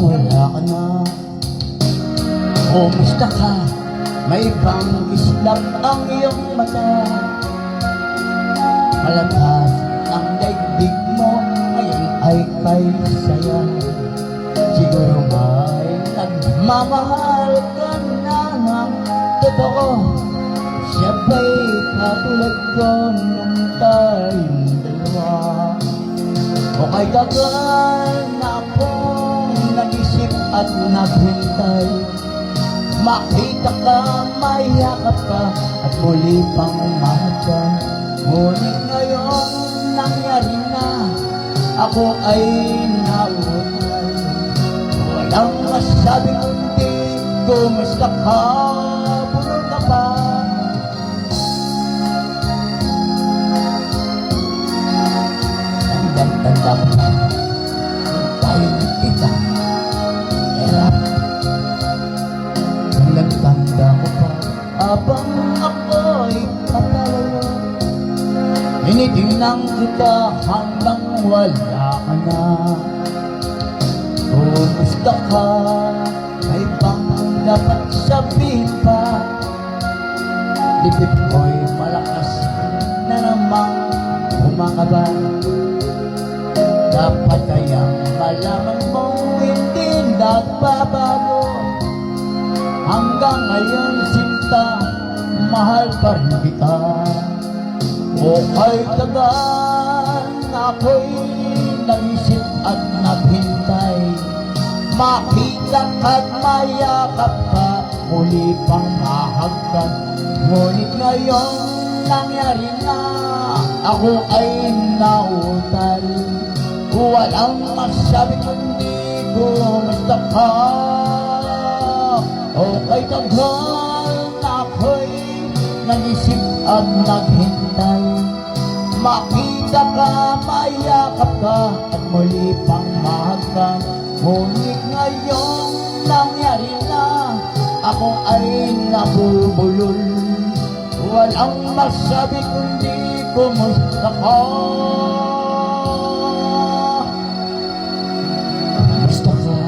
wala ka na. Kumusta ka? May pang-islap ang iyong mata. Malabas ang daigdig mo, ngayon ay kay saya. Siguro may nagmamahal ka na ng totoo. Siya ba'y katulad ko nung tayong dalawa? O kay tagal na akong nag-isip at naghintay, makita ka, mayakap ka, at muli pang mahal ka. Ngunit ngayon nangyari na, ako ay nautay. Walang masabi kundi kumusta ka, bulol ka pa. Tanda ko na, tayo kita, hirap. Nagtanda ko pa, abang ako'y patalawa. Tinitingnan kita hanggang wala ka na. Kumusta ka? May bang dapat sabihin pa? Lipid ko'y malakas na namang kumakaba. Dapat kayang malaman mong hindi nagbabago. Hanggang ngayon sinta, mahal pa rin kita. O kay tagal na ako'y naisip at naghintay, makita ka't mayakap ka, muli pang mahagkan. Ngunit ngayon nangyari na, ako ay nautal. Walang masabi kundi kumusta ka. O kay tagal na ako'y naisip at naghintay, makita ka, mayakap ka, at muli pang mahagkan. Ngunit ngayon nangyari na, ako ay nabubulol. Walang masabi kundi kumusta ka. Kumusta ka?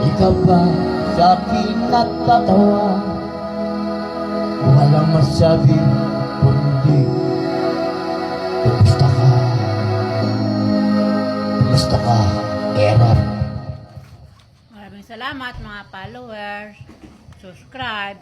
Ikaw ba sa akin natatawa? Walang masabi kundi kumusta ka? Kumusta ka, Erap? Maraming salamat mga followers. Subscribe.